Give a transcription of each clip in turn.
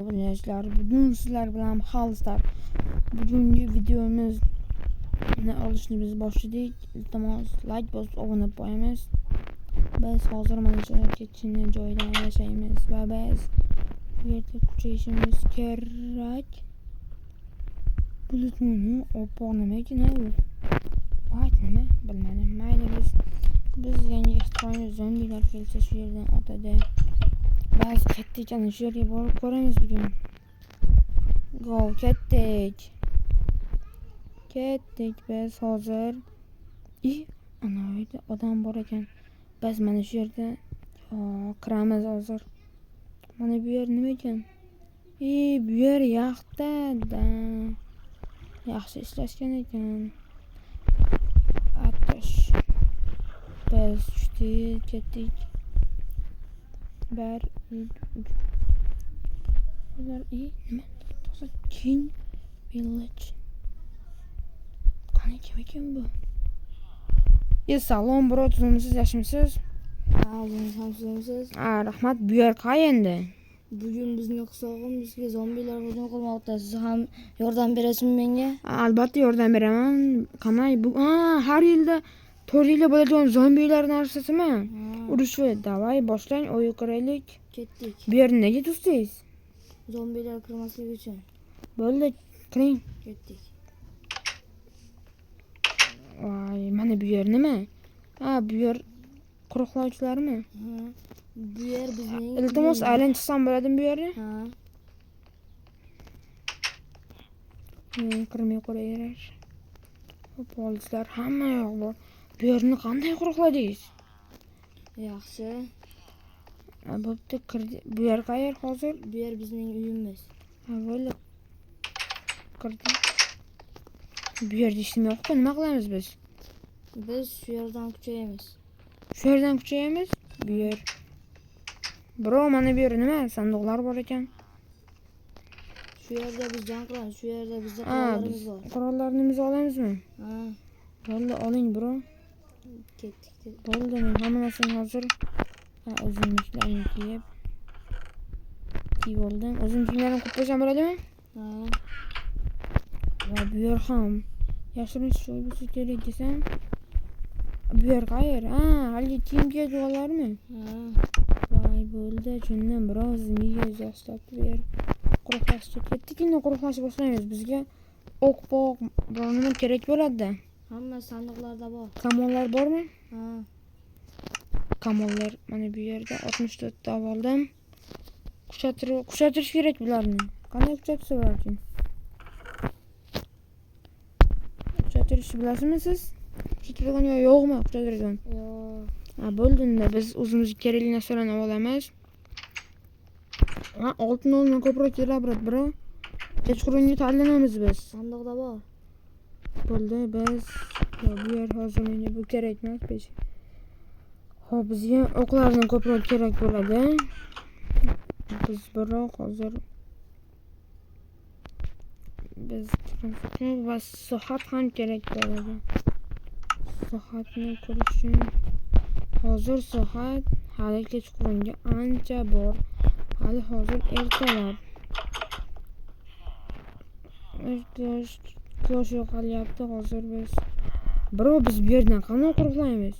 Arkadaşlar bugün sizler bilen halslar. Bugünkü videomuz ne oluşunu biz başladık. İltimos like bosib abone qo'yamiz. Biz hozir mana shu kichkina joyda yashaymiz va biz bu yerda kuchayishimiz kerak. Bulutni oppoq nima ekan u? Voy nima bilmadim. Mayli biz yangi ehtimol zombilar kelsa shu yerdan otadi. Biz ketdik, ana shu yerga borib ko'ramiz bugun. Go ketdik biz hozir. Ana u yerda odam bor ekan. Biz mana shu yerda kiramiz hozir. Mana bu yer nima ekan? Bu yer yaxtada. Yaxshi ishlashgan ekan. Atosh. Biz tushdik, ketdik. Ular nima? Toza King Village. Qani kim ekan bu? Salom bro, tuzimsiz yaxshimisiz? O'zingiz ham tuzimsiz? Rahmat. Bu yer qayerda? Bugun bizning qisog'im bizga zombilar hujum qilmoqda. Siz ham yordam berasizmi menga? Albatta yordam beraman. Qanday bu? Har yilda 4 yilda bo'ladigan zombilar narsasimi? Urushi. Davay boshlang, o'yin qiraylik. Ketdik. Bu yerni nega to'sdingiz? Zombilar kirmasligi uchun. Bo'ldi, kiring. Ketdik. Voy, mana bu yer nima? Bu yer quruqlovchilarmi? Bu yer bizning. Iltimos aylanib chiqsam bo'ladimi bu yerni? Kirmay qo'yaverar. Polislar hamma yoq bor. Bu yerni qanday quruqladingiz? Yaxshi. Bo'pti, kirdi. Bu yer qayer hozir? Bu yer bizning uyimiz. Bo'ldi. Kirdi. Bu yerda ishim yo'q-ku, nima qilamiz biz? Biz shu yerdan kuchayamiz. Shu yerdan kuchayamiz? Bu yer. Bro, mana bu yer nima? Sandiqlar bor ekan. Shu yerda biz jang qilamiz. Shu yerda bizda qurollarimiz bor. Qurollarimizni olamizmi? Bo'ldi, oling bro. Ketdik. Bo'ldi, men hamma narsani hozir o'zimniklarni kiyib oldim. O'zimniklarim qo'yib qo'ysam bo'ladimi? Va bu yer ham yashirinch joy bo'lsa kerak desam. Bu yer qayer? Haligi kiyim kiyadiganlarmi? Voy, bo'ldi, tushundim. Biroz miga yashlab bu yer quruqlashga ketdik. Endi quruqlashni boshlaymiz. Bizga o'q-poq biror nima kerak bo'ladi-da. Hamma sandiqlarda bor. Kamollar bormi? Kamollar mana bu yerda 64 ta oldim. Kuchaytirish kerak bularni. Qanday kuchaytirsa bo'lardi? Kuchaytirishni bilasizmi siz? Kuchaytirgan yo'qmi? Kuchaytirgan. Yo'q. Bo'ldi, unda biz o'zimizga kerakli narsalarni olamiz. Oltin olma ko'proq kerak bro. Kechqurunga tanlanamiz biz. Sandiqda bor. Bo'ldi, biz bu yer hozir menga bu kerak emas. Xo'p, bizga o'qlardan ko'proq kerak bo'ladi. Biz biroq hozir biz va soat ham kerak bo'ladi. Soatni ko'rish uchun hozir soat hali kechqurunga ancha bor. Hali hozir ertalab. Quyosh yo'qolyapti hozir biz. Bro, biz bu yerdan qanday quruqlaymiz?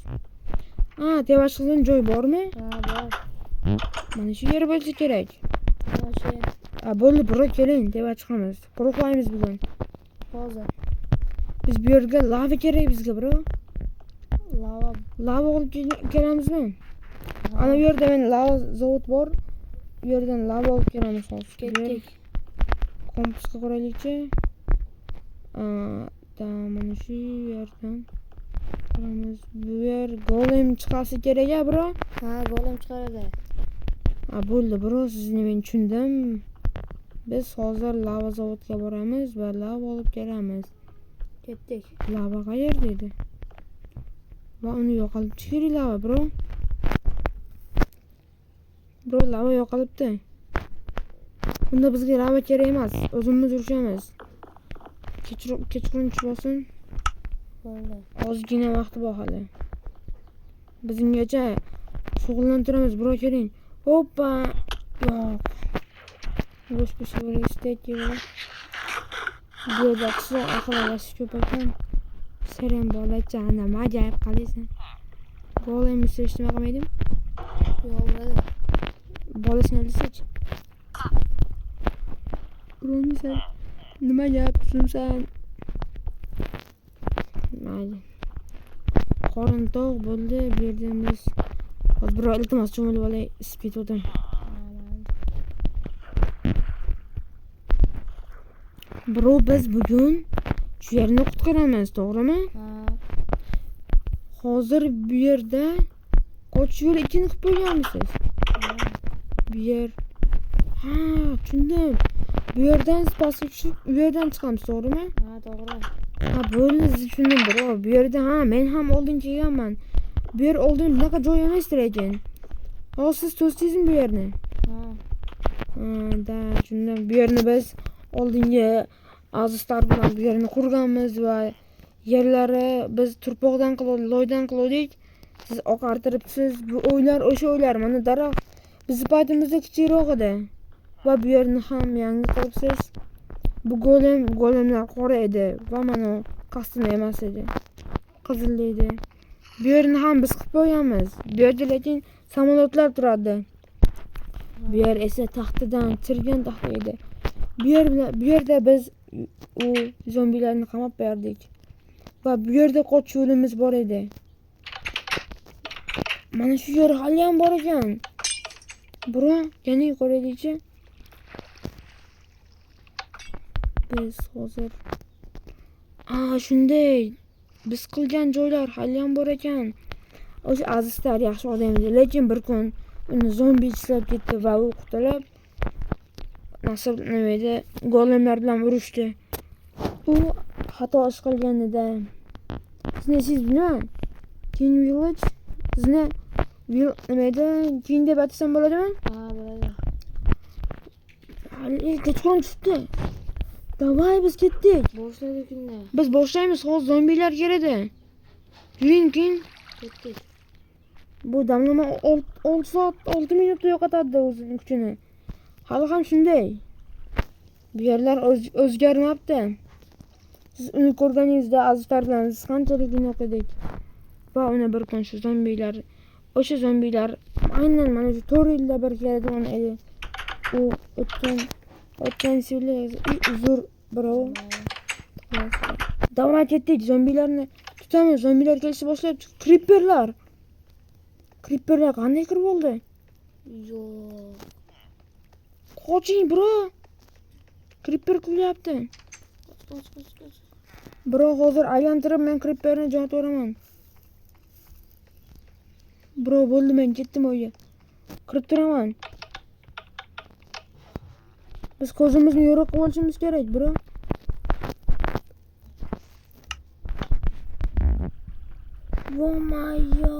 Tevashqizdan joy bormi? Bor. Mana shu yer bo'lsa kerak. Yaxshi. Bo'ldi, bro, keling, teva chiqamiz. Quruqlaymiz bugun. Hozir. Biz bu yerga lava kerak bizga, bro. Lava olib kelamizmi? Ana bu yerda men lava zavod bor. Bu yerdan lava olib kelamiz hozir. Ketdik. Kompasga qaraylikchi. Mana shu yerdan qilamiz. Bu yer golem chiqasi kerak-a, bro? Golem chiqaradi. Bo'ldi, bro, sizni men tushundim. Biz hozir lava zavodga boramiz va lava olib kelamiz. Ketdik. Lava qayerda edi? Va uni yo'qolib chiqari lava, bro. Bro, lava yo'qolibdi. Bunda bizga lava kerak emas. O'zimiz urishamiz. Kechqurun chiqsin. Bo'ldi. Ozgina vaqt bor hali. Bizgacha shug'ullantiramiz, bro, keling. Hoppa. Yo'q. boş böyle istek gibi. Böyle aksı akıl arası çok ekan. Seren bola canım acayip qalasan. Bolayımı seçtim qilmaydim. Yo'q, bo'ladi. Bolasini seç. Birovni sen nima yapsın sen? Mayli. Qorin to'q bo'ldi, bu yerdan biz hozir birov iltimos cho'milib olay, isib ketdim. Bro, biz bugun shu yerni qutqaramiz, to'g'rimi? Ha. Hozir bu yerda qochish yo'li ikkini qilib qo'yganmisiz? Bu yer. Ha, tushundim. Bu yerdan pastga tushib, bu yerdan chiqamiz, to'g'rimi? Ha, to'g'ri. Ha, bo'ldi, tushundim, bro. Bu yerda men ham oldin kelganman. Bu yer oldin bunaqa joy emas lekin. Hozir siz to'sdingizmi bu yerni? Ha. Da, tushundim. Bu yerni biz oldingi azizlar bilan bu yerni qurganmiz va yerlari biz turpoqdan qildik, loydan qildik. Siz oqartiribsiz. Bu o'ylar o'sha o'ylar. Mana daraxt biz paytimizda kichikroq edi. Va bu yerni ham yangi qilibsiz. Bu golemlar qora edi va mana qasdini emas edi. Qizil edi. Bu yerni ham biz qilib qo'yamiz. Bu yerda lekin samolyotlar turadi. Bu yer esa taxtadan, chirgan taxta edi. Bu yerda biz u zombilarni qamab berdik. Va bu yerda qochish yo'limiz bor edi. Mana shu yer hali ham bor ekan. Bro, yana ko'raylikchi. Biz hozir shunday biz qilgan joylar hali ham bor ekan. O'sha azizlar yaxshi odam edi, lekin bir kun uni zombi ishlab ketdi va u qutulib nasib nima edi, golemlar bilan urushdi. U xato ish qilgan edi. Sizni esingizmi nima? King Village? Sizni nima edi? King deb atasam bo'ladimi? Ha, bo'ladi. Hali kechqurun tushdi. Davay biz ketdik. Boshladik unda. Biz boshlaymiz, hozir zombilar keladi. Yuring, Ketdik. bu damlama 6 soat 6 minutda yo'qotadi o'zining kuchini. Hali ham shunday. Bu yerlar o'zgarmabdi. Siz uni ko'rganingizda azizlar bilan biz qanchalik gunoh edik. Va uni bir kun shu zombilar, o'sha zombilar aynan mana shu 4 yilda bir keladigan edi. U o'tgan yili uzr birov. Davom etdik, zombilarni tutamiz. Zombilar kelishni boshlabdi. Creeperlar qanday kirib oldi? Yo'q. Qoching, bro. Creeper kulyapti. Qoch. Bro, hozir aylantirib men Creeperni jo'natib o'raman. Bro, bo'ldi, men ketdim o'yga. Kirib turaman. Biz ko'zimizni yo'q qilib olishimiz kerak, bro. Vomayo.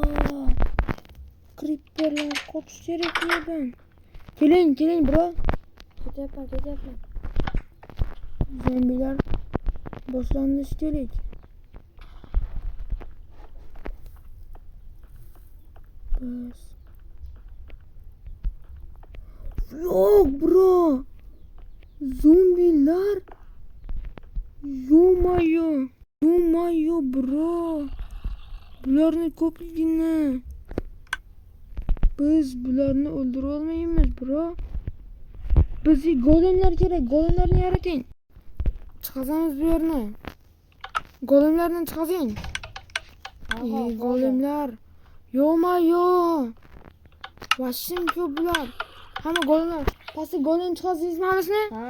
Creeperlar qochish kerak edi. Keling, bro. Ketyapman. Zombilar boshlanishi kerak. Bas. Yo'q, bro. Zombilar. Yo'mayo, bro. Bularni ko'pligini. Biz bularni o'ldira olmaymiz, bro. Bizga golemlar kerak. Golemlarni yarating. Chiqazamiz bu yerni. Golemlarni chiqazing. Golemlar. Yo'mayo. Vashim ko'p bular. Hamma golemlar. Pastga golem chiqazdingizmi hammasini? Ha.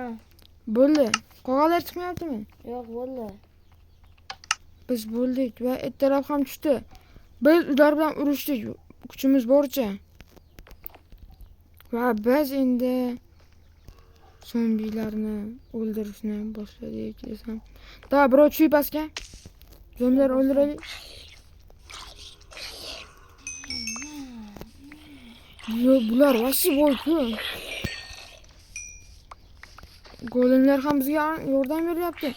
Bo'ldi. Qolganlar chiqmayaptimi? Yo'q, bo'ldi. Biz bo'ldik va taraf ham tushdi. Biz ular bilan urushdik. Kuchimiz boricha. Va biz endi zombilarni o'ldirishni boshladik desam. Da, birov tushib pastga. Zombilar o'ldiraylik. Yo, bular vashi boy-ku. Golemlar ham bizga yordam beryapti.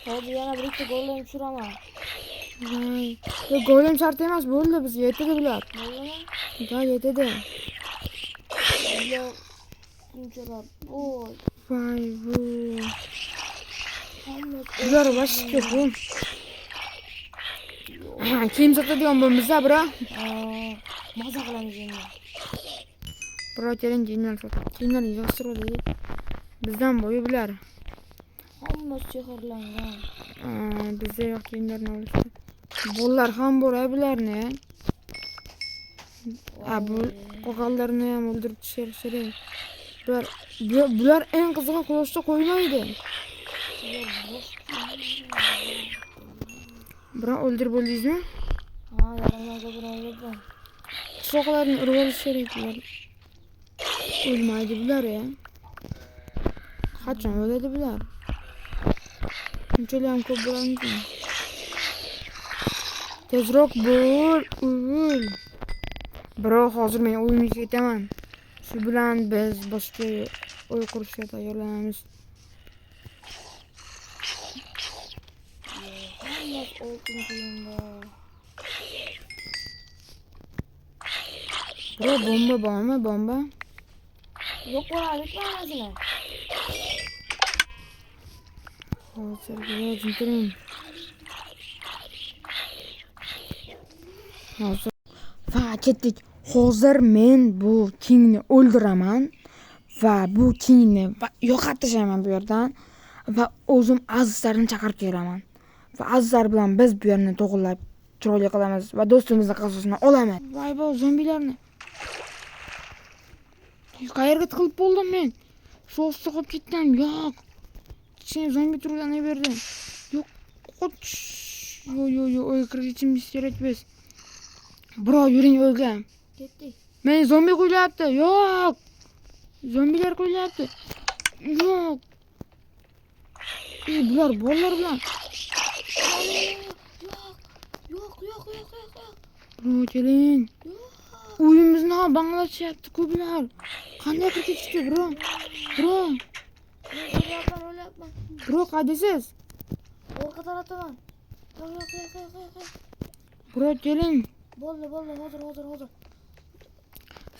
Hozir yana bir ikkita golem tushiraman. Yo, golem shart emas, bo'ldi, bizga yetadi bular. Bo'ldimi? Da, yetadi. Kuncalar. Oy. Vay bu. Hamlet. Bular başka bu. Kim satadigan bo'lmasa, bro. Maza qilamiz endi. Bro, keling, jinlar sotadi. Jinlar yaxshiroq dedi. Bizdan bo'yi bular. Hammasi sehrlangan. Bizda yo'q jinlarni olishdi. Bular ham bor, bularni. Bu qo'qonlarni ham o'ldirib tushirish kerak. Bular eng qizig'i quyoshda qo'ymaydi. Bro, o'ldirib bo'ldingizmi? Yarimlarga bir o'ldirdim. Qishloqlarni urib olish kerak bular. O'lmaydi bular ya. Qachon o'ladi bular? Shunchalar ham ko'p bo'larmikin? Tezroq bo'l, o'l. Bro, hozir men o'yinga ketaman. Shu bilan biz boshqa o'y qurishga tayyorlanamiz. Hamlet oltin kiyimda. Bro, bomba bormi? Bomba? Yo'q bo'ladi hammasini. Hozir o'tiring. Hozir va ketdik. Hozir men bu kingni o'ldiraman va bu kingni yo'qotishaman bu yerdan va o'zim azizlarni chaqirib kelaman. Va azizlar bilan biz bu yerni to'g'irlab chiroyli qilamiz va do'stimizning qasosini olamiz. Voy bo, zombilarni. Qayerga tiqilib bo'ldim men? Shu ostda qolib ketdim. Yo'q. Kichkina zombi turgan berdi. Yo'q, qoch. Yo'q, o'yga kirishimiz kerak biz. Bro, yuring o'yga. Ketdik. Men zombi qo'yapti. Yo'q. Zombilar qo'yapti. Yo'q. Bular bolalar bilan. Yo'q. Bro, keling. Uyimizni ham banglashyapti ko'plar. Qanday qilib ketishdi, bro? O'lyapman. Bro, qaydasiz? Orqa tarafdaman. Yo'q. Bro, keling. Bo'ldi, hozir.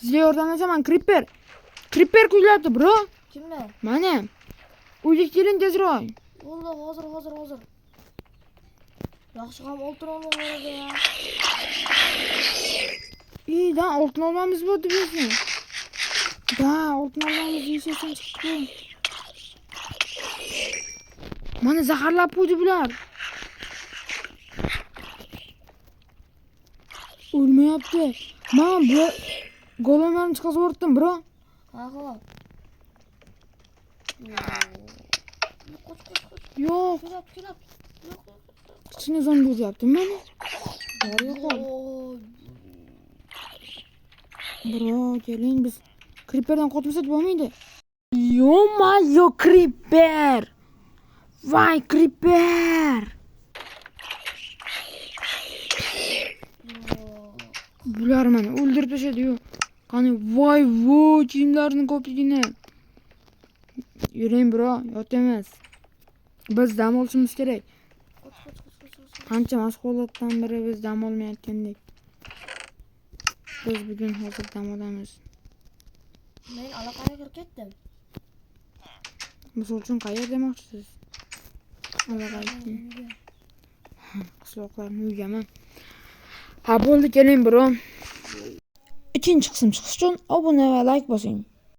Sizga yordamlashaman, Creeper. Creeper qo'yapti, bro. Kimda? Mana. Uyga keling tezroq. Bo'ldi, hozir. Yaxshi ham oltin olmagan ya. Da oltin olmamiz bo'ldi bizni. Da, oltin olmamiz yeshasan chiqdi. Mana zaharlab qo'ydi bular. O'lmayapti. Men bu golemlarni chiqarib yubordim, bro. Xo'p. Yo'q. Kelab. Kichkina zombi bo'lyapti. Mana. Yo'q. Bro, keling biz Creeperdan qutulsak bo'lmaydi. Yo, Creeper. Voy, Creeper. Bular meni o'ldirib tashladi-yu. Qani, voy, kiyimlarning ko'pligini. Yuring, bro, yotamiz. Biz dam olishimiz kerak. Qancha mashg'ulotdan beri biz dam olmayotgandik. Biz bugun hozir dam olamiz. Men allaqayerga kirib ketdim. Misol uchun qayer demoqchisiz? Allaqayerga. Qishloqlarni uygaman. Ha, bo'ldi, keling, bro. Ikkinchi qism chiqish uchun obuna va like bosing.